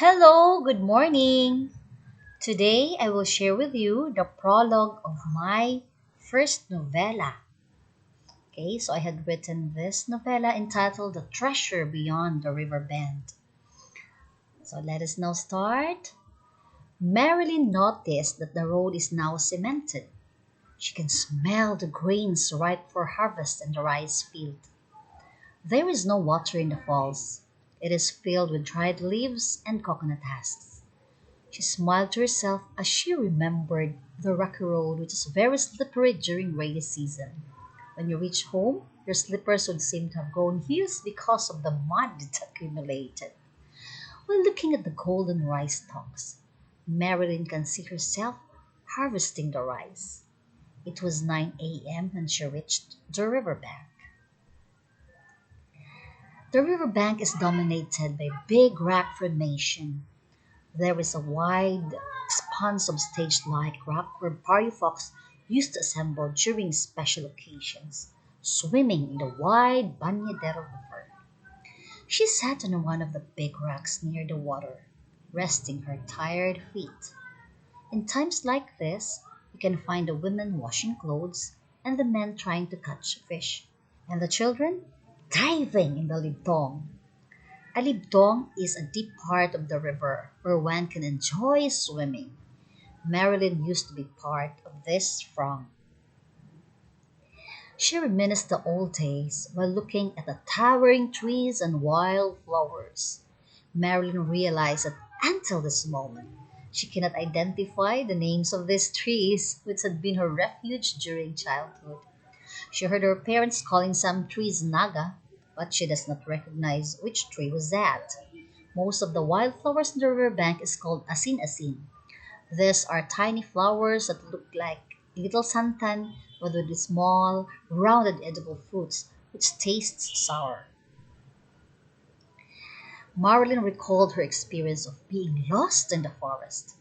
Hello, good morning. Today I will share with you the prologue of my first novella. Okay, so I had written this novella entitled The Treasure Beyond the Riverbend. So let us now start. Marilyn noticed that the road is now cemented. She can smell the grains ripe for harvest in the rice field. There is no water in the falls. It is filled with dried leaves and coconut husks. She smiled to herself as she remembered the rocky road, which is very slippery during rainy season. When you reach home, your slippers would seem to have grown heels because of the mud it accumulated. While looking at the golden rice stalks, Marilyn can see herself harvesting the rice. It was 9 a.m. when she reached the riverbank. The riverbank is dominated by big rock formation. There is a wide expanse of stage-like rock where party folks used to assemble during special occasions, swimming in the wide Bañadero River. She sat on one of the big rocks near the water, resting her tired feet. In times like this, you can find the women washing clothes and the men trying to catch fish, and the children diving in the libdong. A libdong is a deep part of the river where one can enjoy swimming. Marilyn used to be part of this throng. She reminisced the old days while looking at the towering trees and wild flowers. Marilyn realized that until this moment, she cannot identify the names of these trees, which had been her refuge during childhood. She heard her parents calling some trees naga, but she does not recognize which tree was that. Most of the wildflowers in the riverbank is called asin-asin. These are tiny flowers that look like little santan but with small, rounded edible fruits which tastes sour. Marilyn recalled her experience of being lost in the forest.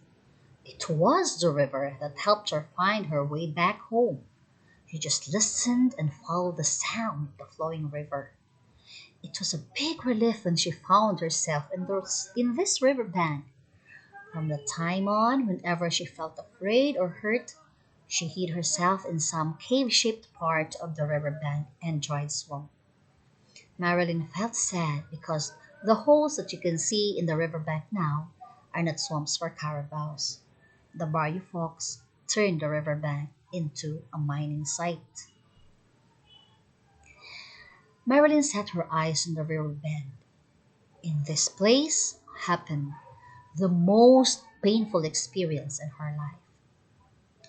It was the river that helped her find her way back home. She just listened and followed the sound of the flowing river. It was a big relief when she found herself in this riverbank. From the time on, whenever she felt afraid or hurt, she hid herself in some cave-shaped part of the riverbank and dried swamp. Marilyn felt sad because the holes that you can see in the riverbank now are not swamps for carabaos. The Bayou Fox turned the riverbank into a mining site. Marilyn set her eyes on the riverbed. In this place happened the most painful experience in her life.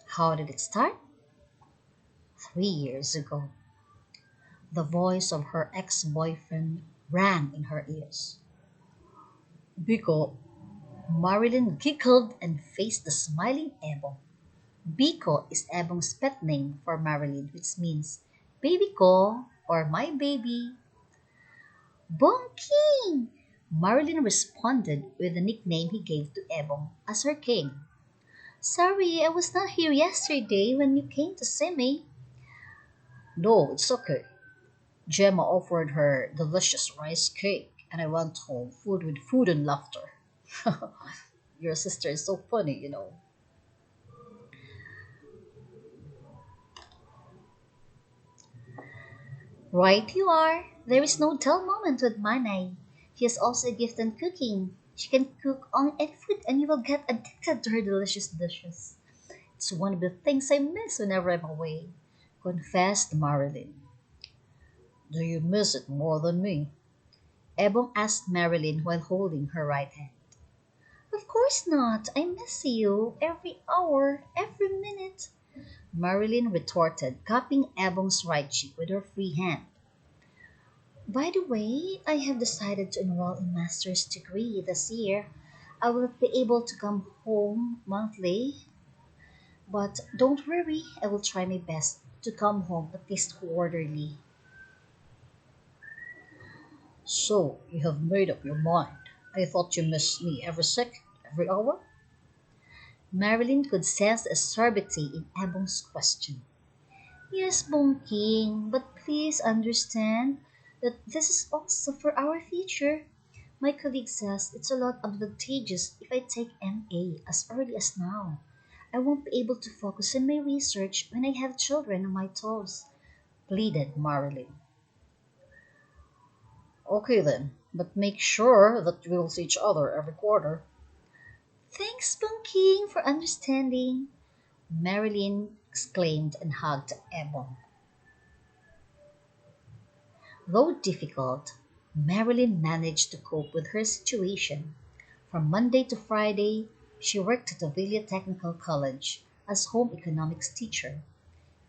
How did it start? 3 years ago. The voice of her ex boyfriend rang in her ears. Biko. Marilyn giggled and faced the smiling Ebong. Biko is Ebong's pet name for Marilyn, which means baby ko or my baby. Bong Marilyn responded with the nickname he gave to Ebong as her king. Sorry, I was not here yesterday when you came to see me. No, it's okay. Gemma offered her delicious rice cake, and I went home food with food and laughter. Your sister is so funny. Right you are. There is no dull moment with Manay. She is also a gift in cooking. She can cook on any food and you will get addicted to her delicious dishes. It's one of the things I miss whenever I'm away, confessed Marilyn. Do you miss it more than me? Ebon asked Marilyn while holding her right hand. Of course not. I miss you every hour, every minute. Marilyn retorted, cupping Ebon's right cheek with her free hand. By the way, I have decided to enroll in master's degree this year. I will be able to come home monthly, but don't worry, I will try my best to come home at least quarterly. So, you have made up your mind. I thought you missed me every second, every hour? Marilyn could sense the acerbity in Ebong's question. Yes, Bong King, but please understand that this is also for our future. My colleague says it's a lot advantageous if I take MA as early as now. I won't be able to focus on my research when I have children on my toes, pleaded Marilyn. Okay then, but make sure that we'll see each other every quarter. Thanks, Bunking, for understanding, Marilyn exclaimed and hugged Ebon. Though difficult, Marilyn managed to cope with her situation. From Monday to Friday, she worked at Novella Technical College as home economics teacher.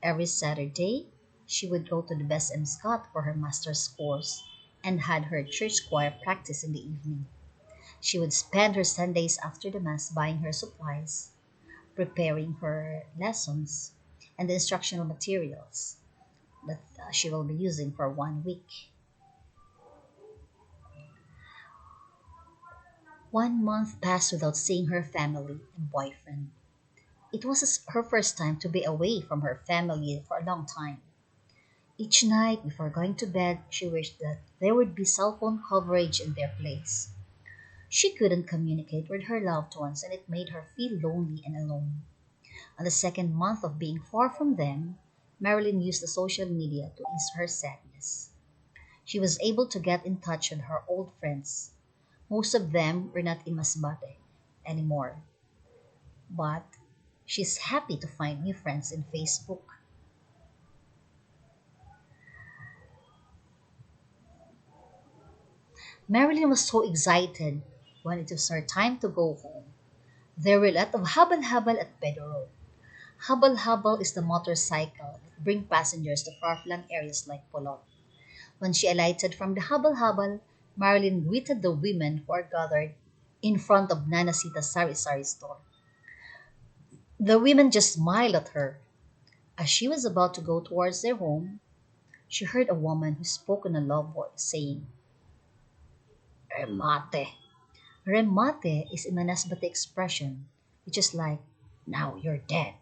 Every Saturday, she would go to the Best M. Scott for her master's course and had her church choir practice in the evening. She would spend her Sundays after the Mass buying her supplies, preparing her lessons, and the instructional materials that she will be using for 1 week. 1 month passed without seeing her family and boyfriend. It was her first time to be away from her family for a long time. Each night before going to bed, she wished that there would be cell phone coverage in their place. She couldn't communicate with her loved ones and it made her feel lonely and alone. On the second month of being far from them, Marilyn used the social media to ease her sadness. She was able to get in touch with her old friends. Most of them were not in Masbate anymore, but she's happy to find new friends in Facebook. Marilyn was so excited when it was her time to go home. There were a lot of habal-habal at Pedro. Habal-habal is the motorcycle that bring passengers to far-flung areas like Polog. When she alighted from the habal-habal, Marilyn greeted the women who are gathered in front of Nanasita's sari-sari store. The women just smiled at her. As she was about to go towards their home, she heard a woman who spoke in a low voice saying, Remate. Remate is a Manasbate expression, which is like, now you're dead.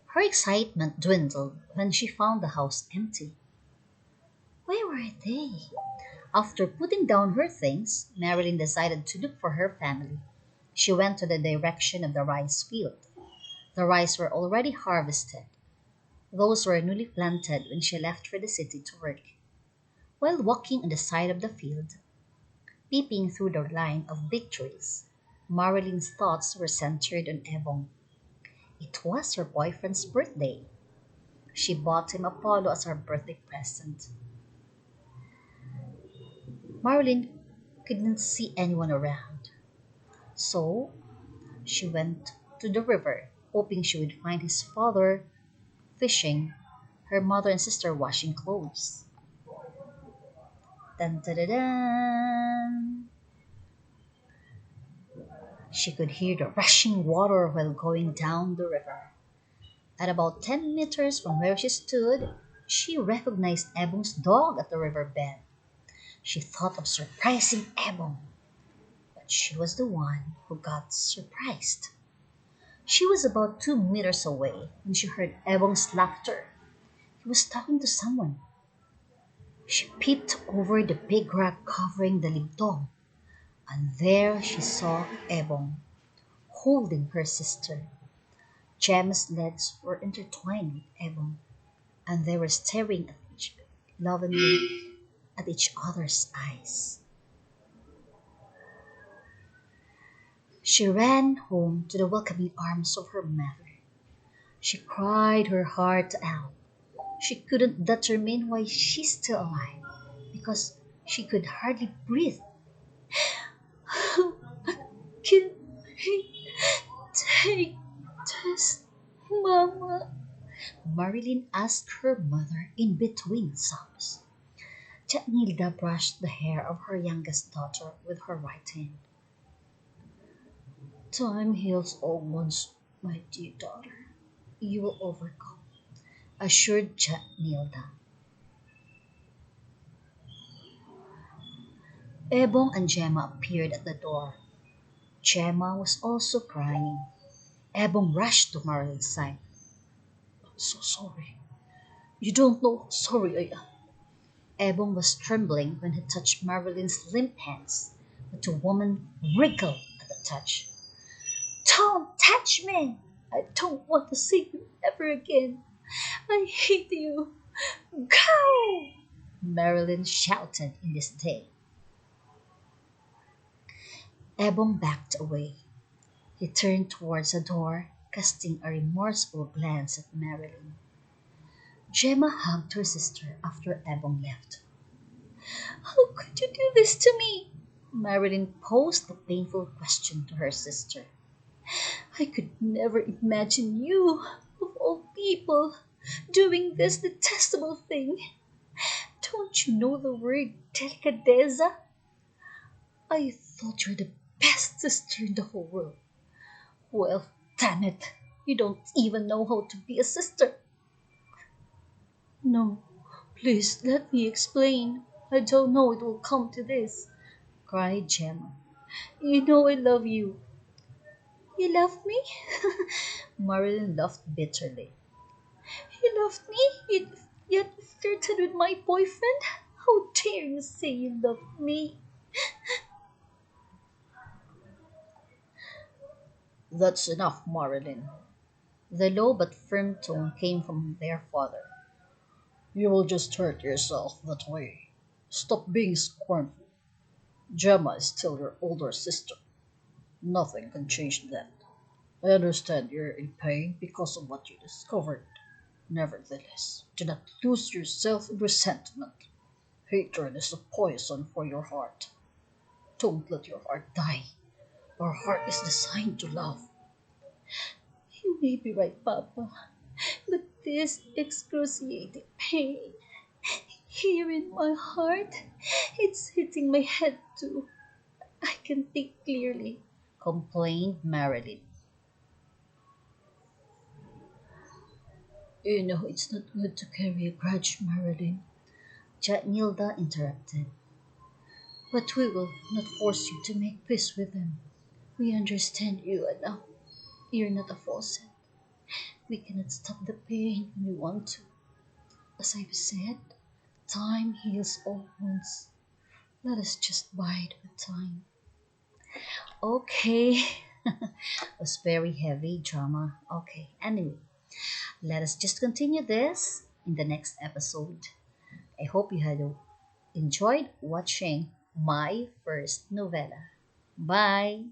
Her excitement dwindled when she found the house empty. Where were they? After putting down her things, Marilyn decided to look for her family. She went to the direction of the rice field. The rice were already harvested. Those were newly planted when she left for the city to work. While walking on the side of the field, peeping through the line of big trees, Marilyn's thoughts were centered on Ebon. It was her boyfriend's birthday. She bought him a polo as her birthday present. Marilyn couldn't see anyone around, so she went to the river, hoping she would find his father fishing, her mother and sister washing clothes. Dun, dun, dun, dun. She could hear the rushing water while going down the river. At about 10 meters from where she stood, she recognized Ebon's dog at the river bed. She thought of surprising Ebon, but she was the one who got surprised. She was about 2 meters away when she heard Ebon's laughter. He was talking to someone. She peeped over the big rock covering the libdom, and there she saw Ebon holding her sister. Gem's legs were intertwined with Ebon, and they were staring at lovingly at each other's eyes. She ran home to the welcoming arms of her mother. She cried her heart out. She couldn't determine why she's still alive because she could hardly breathe. Can I take this, Mama? Marilyn asked her mother in between sobs. Chatnilda brushed the hair of her youngest daughter with her right hand. Time heals all wounds, my dear daughter. You will overcome, assured Chatnilda. Ebong and Gemma appeared at the door. Gemma was also crying. Ebong rushed to Marilyn's side. I'm so sorry. You don't know how sorry I am. Ebon was trembling when he touched Marilyn's limp hands, but the woman wriggled at the touch. Don't touch me! I don't want to see you ever again. I hate you. Go! Marilyn shouted in disdain. Ebon backed away. He turned towards the door, casting a remorseful glance at Marilyn. Gemma hugged her sister after Ebon left. How could you do this to me? Marilyn posed a painful question to her sister. I could never imagine you, of all people, doing this detestable thing. Don't you know the word delicadeza? I thought you're the best sister in the whole world. Well, damn it, you don't even know how to be a sister. No, please let me explain. I don't know it will come to this, cried Gemma. You know I love you. You love me? Marilyn laughed bitterly. You loved me, yet flirted with my boyfriend? How dare you say you love me? That's enough, Marilyn. The low but firm tone came from their father. You will just hurt yourself that way. Stop being scornful. Gemma is still your older sister. Nothing can change that. I understand you're in pain because of what you discovered. Nevertheless, do not lose yourself in resentment. Hatred is a poison for your heart. Don't let your heart die. Your heart is designed to love. You may be right, Papa, but this excruciating pain here in my heart, it's hitting my head too. I can think clearly, complained Marilyn. You know it's not good to carry a grudge, Marilyn. Nilda interrupted. But we will not force you to make peace with them. We understand you enough. You're not a faucet. We cannot stop the pain when we want to. As I've said, time heals all wounds. Let us just bide with time. Okay. It was very heavy drama. Okay, anyway, let us just continue this in the next episode. I hope you had enjoyed watching my first novella. Bye.